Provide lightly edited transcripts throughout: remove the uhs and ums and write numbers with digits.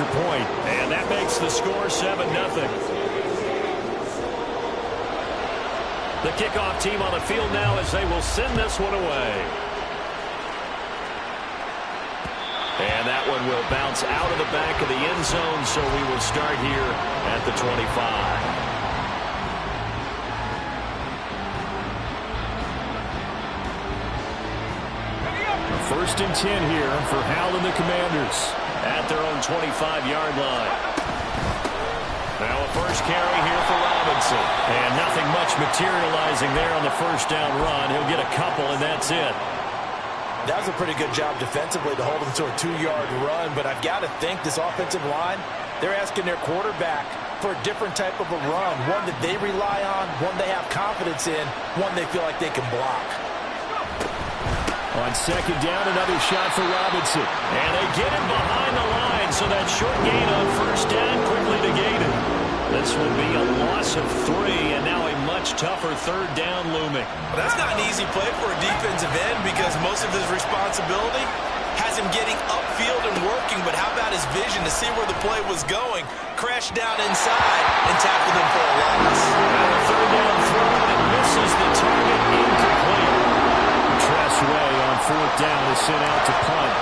extra point. And that makes the score 7-0. The kickoff team on the field now as they will send this one away. And that one will bounce out of the back of the end zone, so we will start here at the 25. First and 10 here for Hal and the Commanders at their own 25-yard line. Now a first carry here for Robinson. And nothing much materializing there on the first down run. He'll get a couple, and that's it. That was a pretty good job defensively to hold him to a 2-yard run. But I've got to think this offensive line, they're asking their quarterback for a different type of a run. One that they rely on, one they have confidence in, one they feel like they can block. On second down, another shot for Robinson. And they get him behind the line, so that short gain on first down quickly negated. This will be a loss of 3, and now a much tougher third down looming. Well, that's not an easy play for a defensive end because most of his responsibility has him getting upfield and working, but how about his vision to see where the play was going, crash down inside, and tackle him for a loss. And the third down throw, and it misses the target, incomplete. Way on fourth down is sent out to punt.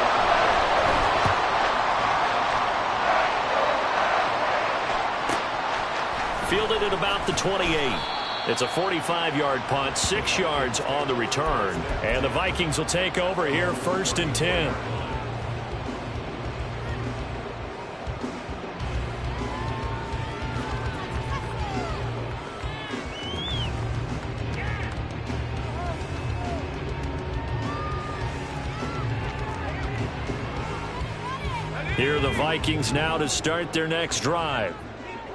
Fielded at about the 28. It's a 45-yard punt, 6 yards on the return. And the Vikings will take over here first and 10. Here are the Vikings now to start their next drive.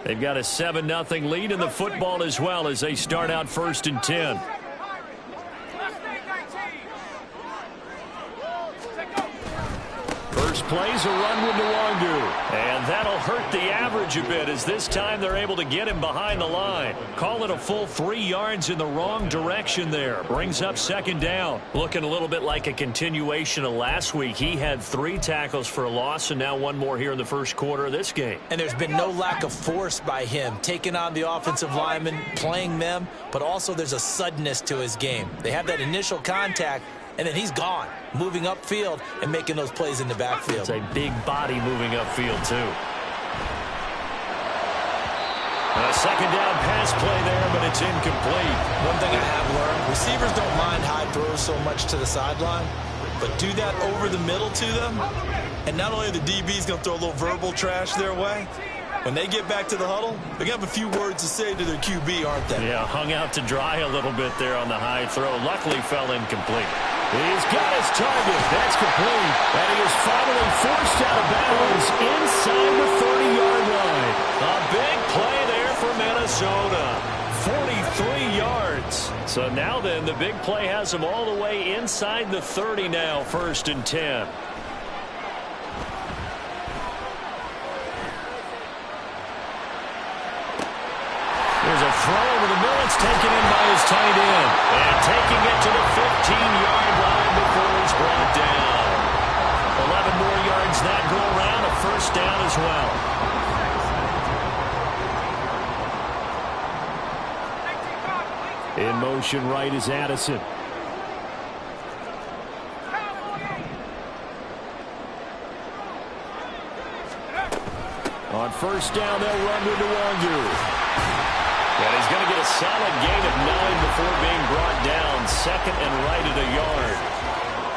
They've got a 7-0 lead in the football as well as they start out first and 10. First play's a run with Nwangu. And that'll hurt the average a bit as this time they're able to get him behind the line. Call it a full 3 yards in the wrong direction there. Brings up second down. Looking a little bit like a continuation of last week. He had 3 tackles for a loss and now 1 more here in the first quarter of this game. And there's been no lack of force by him, taking on the offensive linemen, playing them, but also there's a suddenness to his game. They have that initial contact, and then he's gone, moving upfield and making those plays in the backfield. It's a big body moving upfield, too. A second down pass play there, but it's incomplete. One thing I have learned, receivers don't mind high throws so much to the sideline, but do that over the middle to them, and not only are the DBs going to throw a little verbal trash their way, when they get back to the huddle, they're going to have a few words to say to their QB, aren't they? Yeah, hung out to dry a little bit there on the high throw. Luckily fell incomplete. He's got his target. That's complete. And he is finally forced out of bounds inside the 30-yard line. A big play there for Minnesota. 43 yards. So now then, the big play has him all the way inside the 30 now, first and 10. There's a throw over the middle. It's taken in by his tight end. And taking it to the 15-yard line before he's brought down. 11 more yards that go around. A first down as well. In motion right is Addison. On first down, they'll run with Nwangu. And he's going to get a solid gain of 9 before being brought down. Second and right at a yard.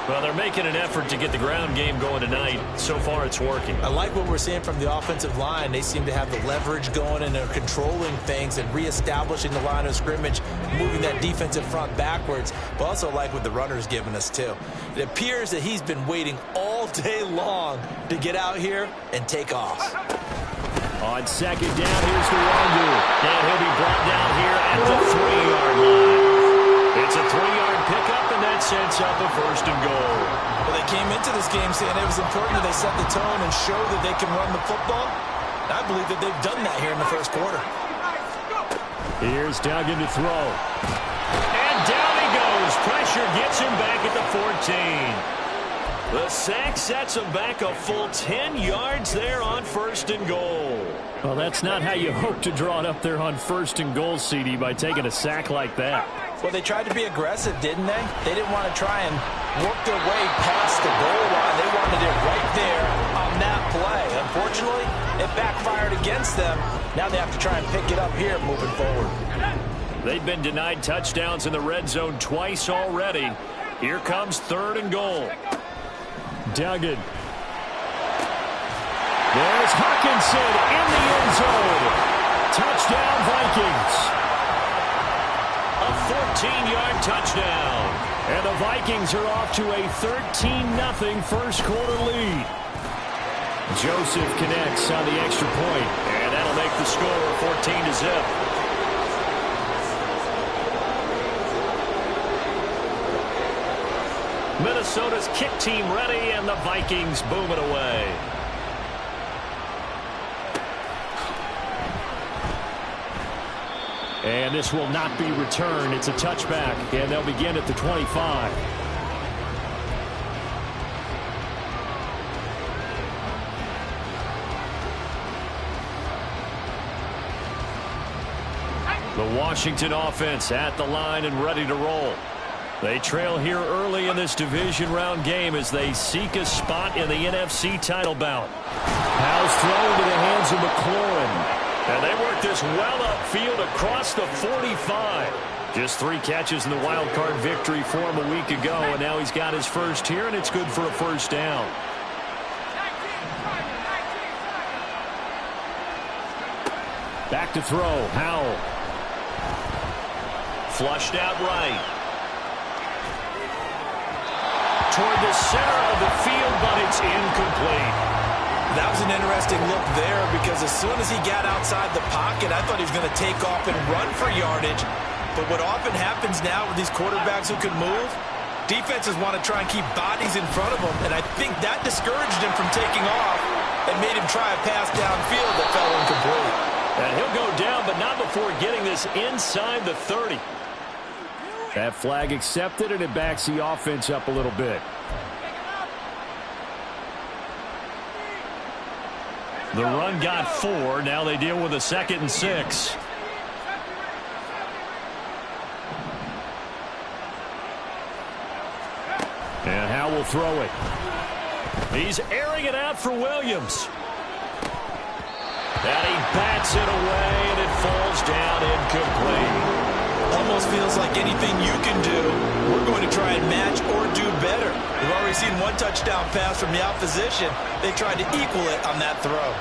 Well, they're making an effort to get the ground game going tonight. So far, it's working. I like what we're seeing from the offensive line. They seem to have the leverage going, and they're controlling things and reestablishing the line of scrimmage, moving that defensive front backwards. But also like what the runner's giving us, too. It appears that he's been waiting all day long to get out here and take off. On second down, here's Nwangu. And he'll be brought down here at the 3-yard line. It's a 3-yard pickup, and that sets up a first and goal. Well, they came into this game saying it was important that they set the tone and show that they can run the football. I believe that they've done that here in the first quarter. Here's Duggan to throw. And down he goes. Pressure gets him back at the 14. The sack sets him back a full 10 yards there on 1st and goal. Well, that's not how you hope to draw it up there on 1st and goal, CD, by taking a sack like that. Well, they tried to be aggressive, didn't they? They didn't want to try and work their way past the goal line. They wanted it right there on that play. Unfortunately, it backfired against them. Now they have to try and pick it up here moving forward. They've been denied touchdowns in the red zone twice already. Here comes 3rd and goal. Duggan. There's Hawkinson in the end zone. Touchdown, Vikings. A 14-yard touchdown. And the Vikings are off to a 13-0 first quarter lead. Joseph connects on the extra point. And that'll make the score 14-0. Minnesota's kick team ready, and the Vikings boom it away. And this will not be returned. It's a touchback, and they'll begin at the 25. The Washington offense at the line and ready to roll. They trail here early in this division round game as they seek a spot in the NFC title bout. Pass thrown into the hands of McLaurin. And they work this well upfield across the 45. Just 3 catches in the wild card victory for him a week ago, and now he's got his first here, and it's good for a first down. Back to throw, Howell. Flushed out right. Toward the center of the field, but it's incomplete. That was an interesting look there because as soon as he got outside the pocket, I thought he was going to take off and run for yardage. But what often happens now with these quarterbacks who can move, defenses want to try and keep bodies in front of them, and I think that discouraged him from taking off and made him try a pass downfield that fell incomplete. And he'll go down, but not before getting this inside the 30. That flag accepted, and it backs the offense up a little bit. The run got 4. Now they deal with a 2nd and 6. And Howell will throw it. He's airing it out for Williams. And he bats it away, and it falls down incomplete. Almost feels like anything you can do, we're going to try and match or do better. We've already seen 1 touchdown pass from the opposition. They tried to equal it on that throw.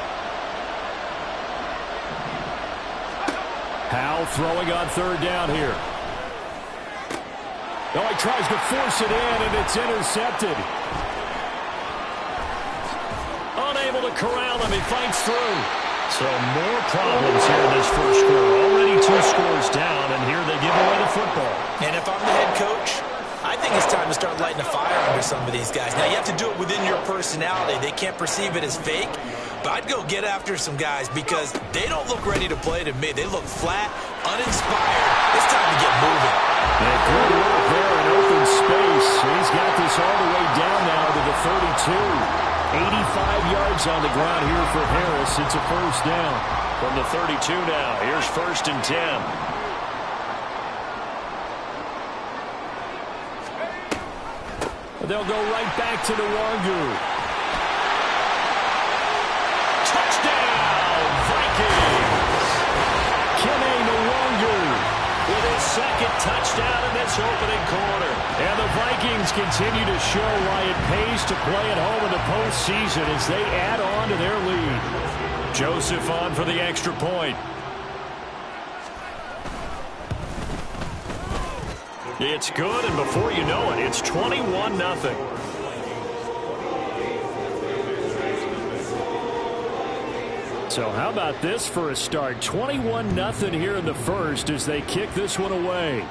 Howell throwing on 3rd down here. Oh, he tries to force it in, and it's intercepted. Unable to corral him. He fights through. So more problems here in this first quarter. Already 2 scores down, and here they give away the football. And if I'm the head coach, I think it's time to start lighting a fire under some of these guys. Now, you have to do it within your personality. They can't perceive it as fake. But I'd go get after some guys because they don't look ready to play to me. They look flat, uninspired. It's time to get moving. And good work there in open space. He's got this all the way down now to the 32. 85 yards on the ground here for Harris. It's a first down. From the 32 now, here's 1st and 10. They'll go right back to the Wangu. Touchdown, Vikings! Kene Nwangu with his 2nd touchdown in this opening quarter. And the Vikings continue to show why it pays to play at home in the postseason as they add on to their lead. Joseph on for the extra point. It's good, and before you know it, it's 21-0. So how about this for a start? 21-0 here in the first as they kick this one away.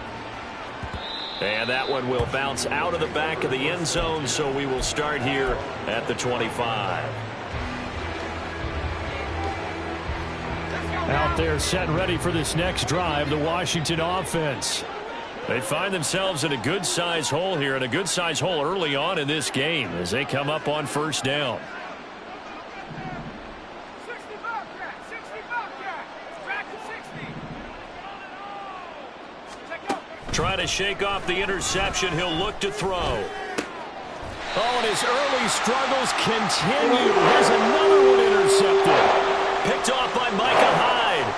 And that one will bounce out of the back of the end zone, so we will start here at the 25. Out there set ready for this next drive, the Washington offense. They find themselves in a good-sized hole here, and a good-sized hole early on in this game as they come up on first down. Trying to shake off the interception. He'll look to throw. Oh, and his early struggles continue. Here's another one intercepted. Picked off by Micah Hyde.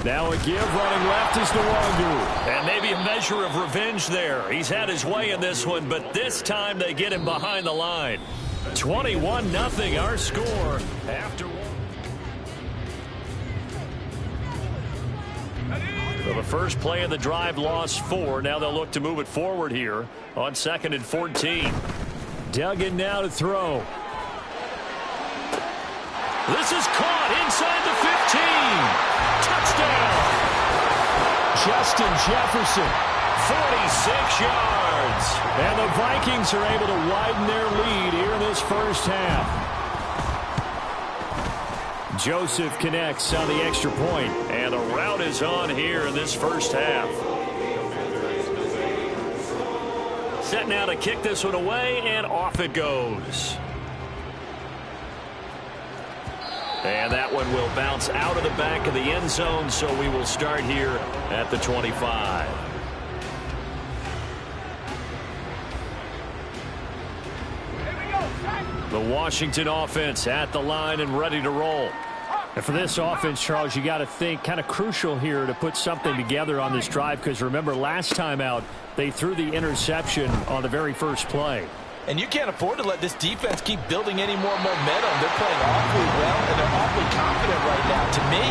Now a give, running left is Nwangu. And maybe a measure of revenge there. He's had his way in this one, but this time they get him behind the line. 21-0 our score after one. Well, the first play of the drive lost 4. Now they'll look to move it forward here on 2nd and 14. Duggan now to throw. This is caught inside the 15. Touchdown. Justin Jefferson. 46 yards. And the Vikings are able to widen their lead here in this first half. Joseph connects on the extra point. And the route is on here in this first half. Set now to kick this one away, and off it goes. And that one will bounce out of the back of the end zone, so we will start here at the 25. The Washington offense at the line and ready to roll. And for this offense, Charles, you got to think kind of crucial here to put something together on this drive, because remember last time out they threw the interception on the very first play. And you can't afford to let this defense keep building any more momentum. They're playing awfully well, and they're awfully confident right now. To me,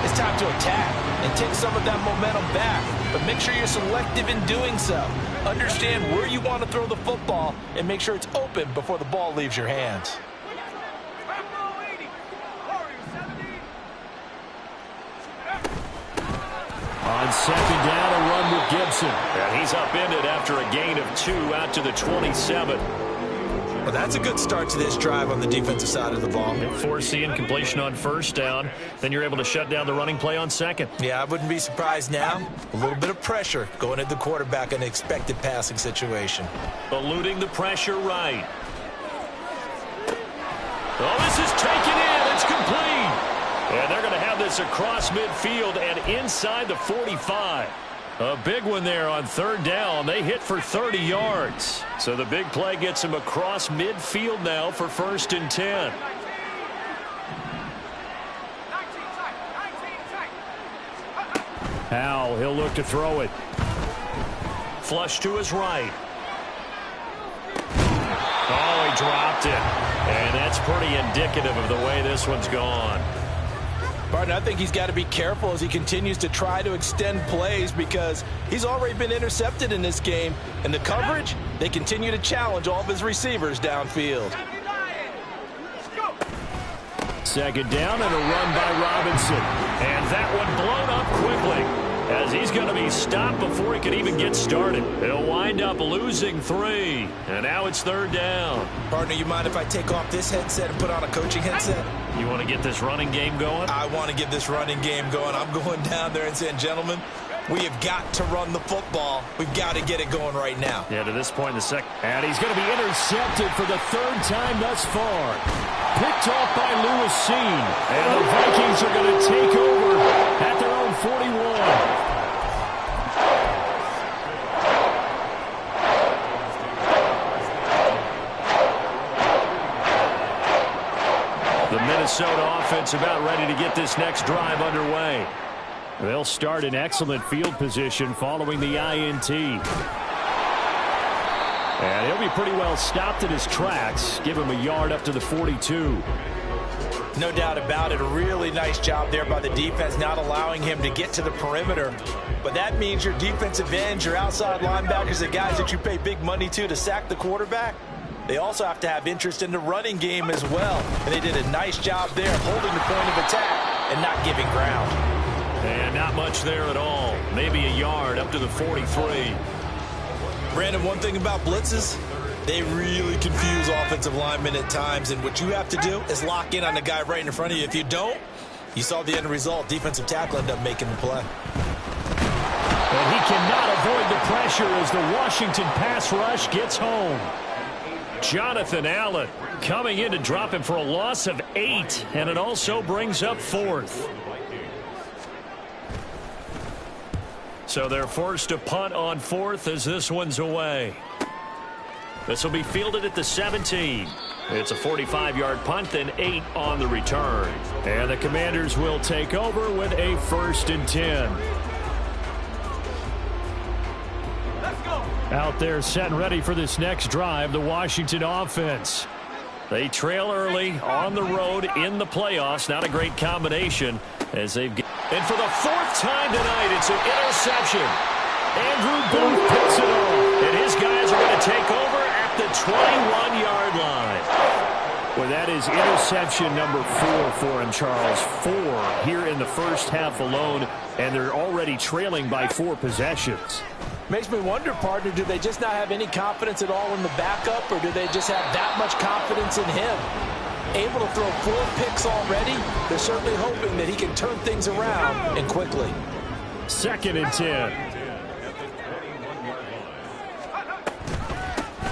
it's time to attack and take some of that momentum back. But make sure you're selective in doing so. Understand where you want to throw the football and make sure it's open before the ball leaves your hands. On second down, a run with Gibson. And he's upended after a gain of 2 out to the 27. Well, that's a good start to this drive on the defensive side of the ball. Force the incompletion on first down. Then you're able to shut down the running play on second. Yeah, I wouldn't be surprised now. A little bit of pressure going at the quarterback in an expected passing situation. Eluding the pressure right. Oh, this is taken in. It's complete. And they're going to have this across midfield and inside the 45. A big one there on third down. They hit for 30 yards. So the big play gets him across midfield now for 1st and 10. Howell, he'll look to throw it. Flush to his right. Oh, he dropped it. And that's pretty indicative of the way this one's gone. Barton, I think he's got to be careful as he continues to try to extend plays, because he's already been intercepted in this game. And the coverage, they continue to challenge all of his receivers downfield. Second down and a run by Robinson. And that one blown up quickly, as he's going to be stopped before he can even get started. He'll wind up losing 3. And now it's third down. Partner, you mind if I take off this headset and put on a coaching headset? You want to get this running game going? I want to get this running game going. I'm going down there and saying, gentlemen, we have got to run the football. We've got to get it going right now. Yeah, to this point in the second. And he's going to be intercepted for the 3rd time thus far. Picked off by Lewis Seen. And the Vikings are going to take over at their own 41. The Minnesota offense about ready to get this next drive underway. They'll start in excellent field position following the INT. And he'll be pretty well stopped in his tracks. Give him a yard up to the 42. No doubt about it. A really nice job there by the defense, not allowing him to get to the perimeter. But that means your defensive ends, your outside linebackers, the guys that you pay big money to sack the quarterback, they also have to have interest in the running game as well. And they did a nice job there holding the point of attack and not giving ground. And not much there at all. Maybe a yard up to the 43. Brandon, one thing about blitzes, they really confuse offensive linemen at times, and what you have to do is lock in on the guy right in front of you. If you don't, you saw the end result. Defensive tackle ended up making the play. And he cannot avoid the pressure as the Washington pass rush gets home. Jonathan Allen coming in to drop him for a loss of 8, and it also brings up 4th. So they're forced to punt on 4th as this one's away. This will be fielded at the 17. It's a 45-yard punt, then 8 on the return. And the Commanders will take over with a 1st and 10. Out there set and ready for this next drive, the Washington offense. They trail early on the road in the playoffs. Not a great combination as they've... And for the 4th time tonight, it's an interception. Andrew Booth picks it off. And his guys are going to take over at the 21-yard line. Well, that is interception number 4 for him, Charles. 4 here in the first half alone, and they're already trailing by 4 possessions. Makes me wonder, partner, do they just not have any confidence at all in the backup, or do they just have that much confidence in him? Able to throw 4 picks already, they're certainly hoping that he can turn things around and quickly. 2nd and 10.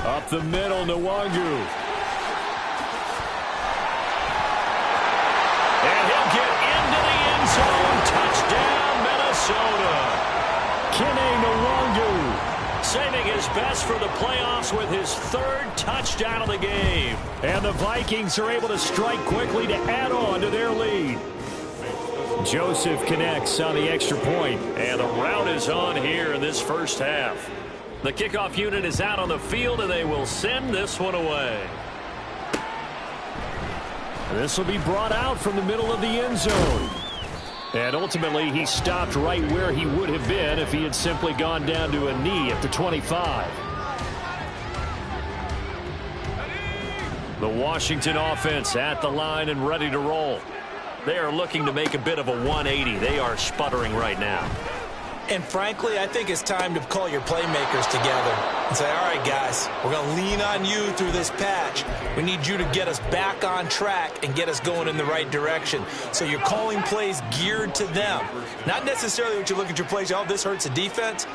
Up the middle, Nwangu. And he'll get into the end zone. Touchdown, Minnesota. Kene Nwangu saving his best for the playoffs with his 3rd touchdown of the game. And the Vikings are able to strike quickly to add on to their lead. Joseph connects on the extra point. And the route is on here in this first half. The kickoff unit is out on the field, and they will send this one away. This will be brought out from the middle of the end zone. And ultimately, he stopped right where he would have been if he had simply gone down to a knee at the 25. The Washington offense at the line and ready to roll. They are looking to make a bit of a 180. They are sputtering right now. And frankly, I think it's time to call your playmakers together and say, all right, guys, we're going to lean on you through this patch. We need you to get us back on track and get us going in the right direction. So you're calling plays geared to them. Not necessarily what you look at your plays, oh, this hurts the defense.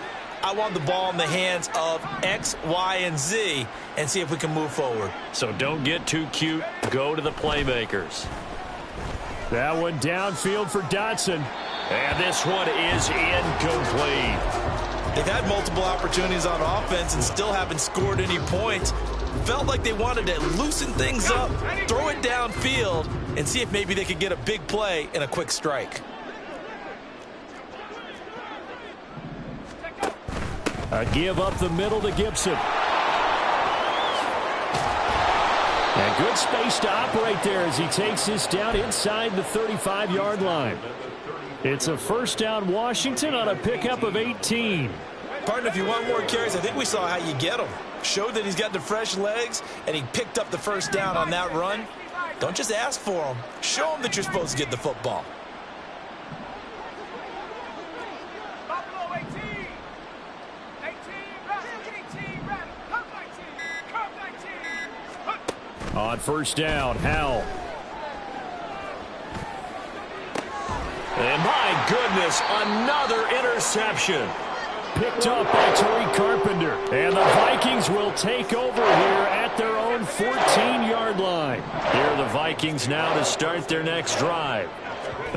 I want the ball in the hands of X, Y, and Z and see if we can move forward. So don't get too cute. Go to the playmakers. That one downfield for Dotson. And this one is incomplete. They've had multiple opportunities on offense and still haven't scored any points. Felt like they wanted to loosen things up, throw it downfield, and see if maybe they could get a big play and a quick strike. A give up the middle to Gibson. And good space to operate there as he takes this down inside the 35-yard line. It's a 1st down Washington on a pickup of 18. Partner, if you want more carries, I think we saw how you get him. Showed that he's got the fresh legs, and he picked up the 1st down on that run. Don't just ask for him. Show him that you're supposed to get the football. On 1st down, Howell. And my goodness, another interception. Picked up by Tariq Carpenter. And the Vikings will take over here at their own 14-yard line. Here are the Vikings now to start their next drive.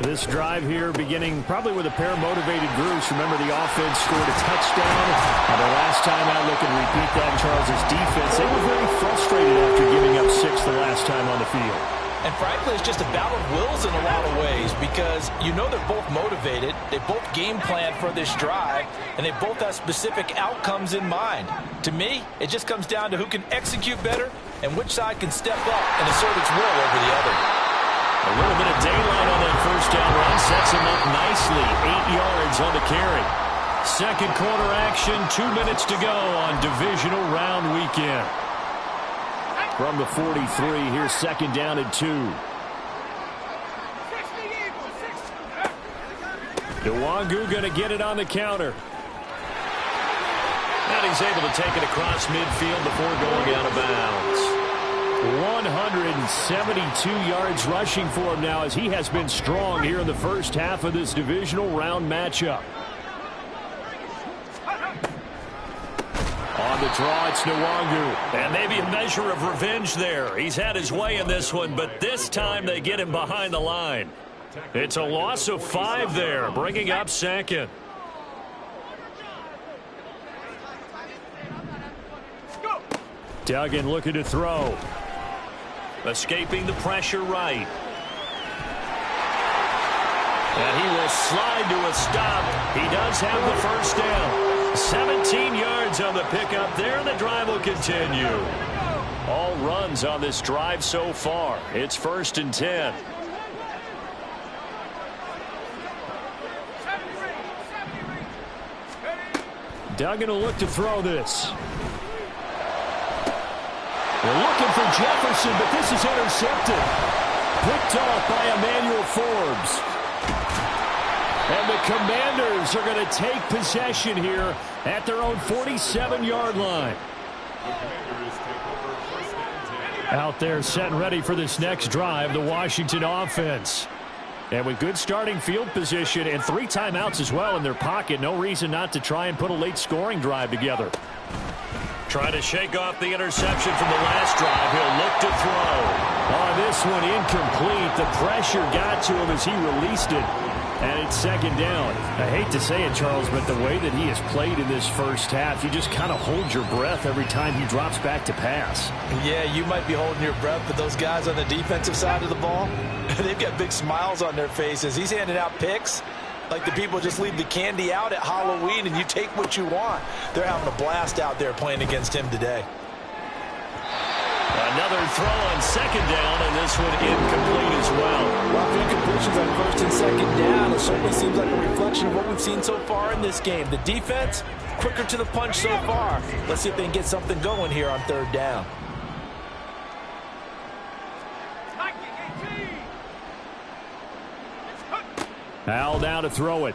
This drive here beginning probably with a pair of motivated groups. Remember, the offense scored a touchdown. And the last time out, look and repeat that, Charles' defense. They were very frustrated after giving up 6 the last time on the field. And frankly, it's just a battle of wills in a lot of ways because you know they're both motivated. They both game plan for this drive, and they both have specific outcomes in mind. To me, it just comes down to who can execute better and which side can step up and assert its will over the other. A little bit of daylight on that 1st down run sets him up nicely. 8 yards on the carry. 2nd quarter action, 2 minutes to go on divisional round weekend. From the 43, here's 2nd down and 2. Nwangu going to get it on the counter. And he's able to take it across midfield before going out of bounds. 172 yards rushing for him now as he has been strong here in the first half of this divisional round matchup. On the draw, it's Nwangu. And maybe a measure of revenge there. He's had his way in this one, but this time they get him behind the line. It's a loss of 5 there, bringing up second. Duggan looking to throw. Escaping the pressure right. And he will slide to a stop. He does have the first down. 17 yards on the pickup there, and the drive will continue. All runs on this drive so far. It's 1st and 10. Duggan will look to throw this. They're looking for Jefferson, but this is intercepted. Picked off by Emmanuel Forbes. And the Commanders are going to take possession here at their own 47-yard line. Out there set and ready for this next drive, the Washington offense. And with good starting field position and 3 timeouts as well in their pocket, no reason not to try and put a late scoring drive together. Trying to shake off the interception from the last drive. He'll look to throw. On this one, incomplete. The pressure got to him as he released it. And it's 2nd down. I hate to say it, Charles, but the way that he has played in this first half, you just kind of hold your breath every time he drops back to pass. Yeah, you might be holding your breath, but those guys on the defensive side of the ball, they've got big smiles on their faces. He's handing out picks like the people just leave the candy out at Halloween and you take what you want. They're having a blast out there playing against him today. Another throw on 2nd down, and this one incomplete as well. Well, few completions on 1st and 2nd down. It certainly seems like a reflection of what we've seen so far in this game. The defense, quicker to the punch so far. Let's see if they can get something going here on 3rd down. Al now to throw it.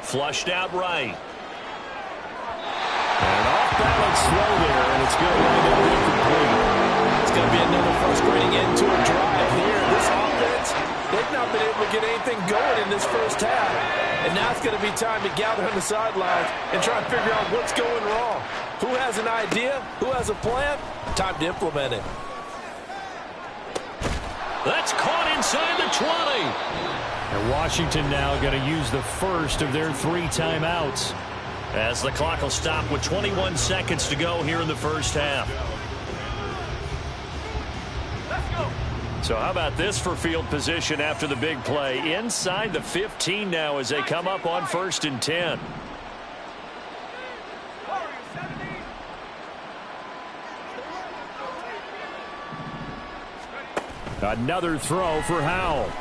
Flushed out right. And off-balance throw there, and it's going to wind up incomplete. It's going to be another frustrating end to a drive here. This offense, they've not been able to get anything going in this first half. And now it's going to be time to gather on the sidelines and try and figure out what's going wrong. Who has an idea? Who has a plan? Time to implement it. That's caught inside the 20. And Washington now going to use the first of their 3 timeouts. As the clock will stop with 21 seconds to go here in the first half. Let's go. So how about this for field position after the big play? Inside the 15 now as they come up on 1st and 10. Another throw for Howell.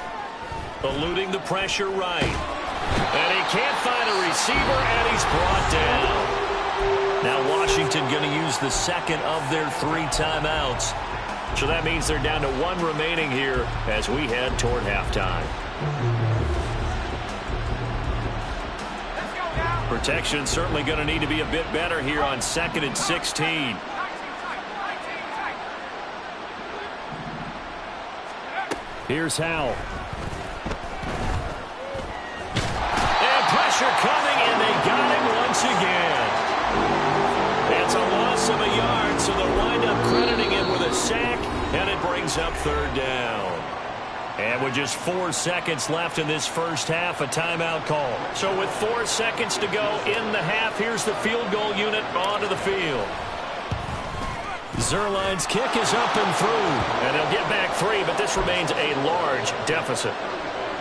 Eluding the pressure right. And he can't find a receiver, and he's brought down. Now Washington going to use the 2nd of their 3 timeouts. So that means they're down to 1 remaining here as we head toward halftime. Protection certainly going to need to be a bit better here on 2nd and 16. Here's Howell. And pressure coming, and they got him once again. It's a loss of a yard, so they'll wind up crediting him with a sack, and it brings up 3rd down. And with just 4 seconds left in this first half, a timeout call. So with 4 seconds to go in the half, here's the field goal unit onto the field. Zerline's kick is up and through, and they'll get back 3, but this remains a large deficit.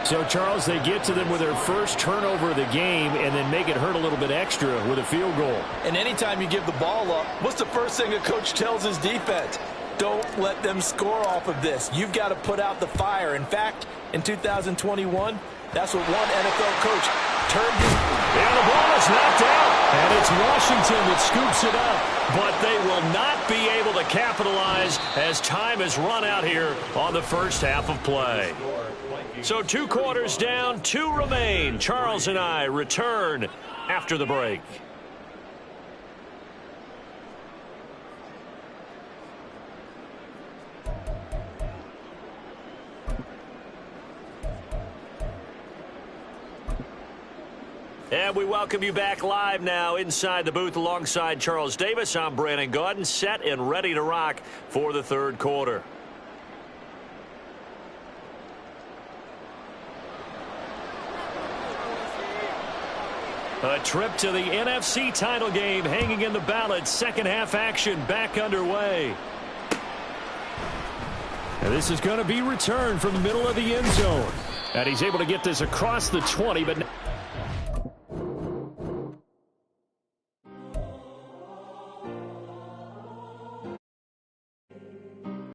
So, Charles, they get to them with their first turnover of the game and then make it hurt a little bit extra with a field goal. And anytime you give the ball up, what's the first thing a coach tells his defense? Don't let them score off of this. You've got to put out the fire. In fact, in 2021, that's what one NFL coach turned his... And the ball is knocked out. And it's Washington that scoops it up. But they will not be able to capitalize as time has run out here on the first half of play. So 2 quarters down, 2 remain. Charles and I return after the break. And we welcome you back live now inside the booth alongside Charles Davis. I'm Brandon Gaudin, set and ready to rock for the third quarter. A trip to the NFC title game hanging in the balance. Second half action back underway. And this is going to be returned from the middle of the end zone. And he's able to get this across the 20, but...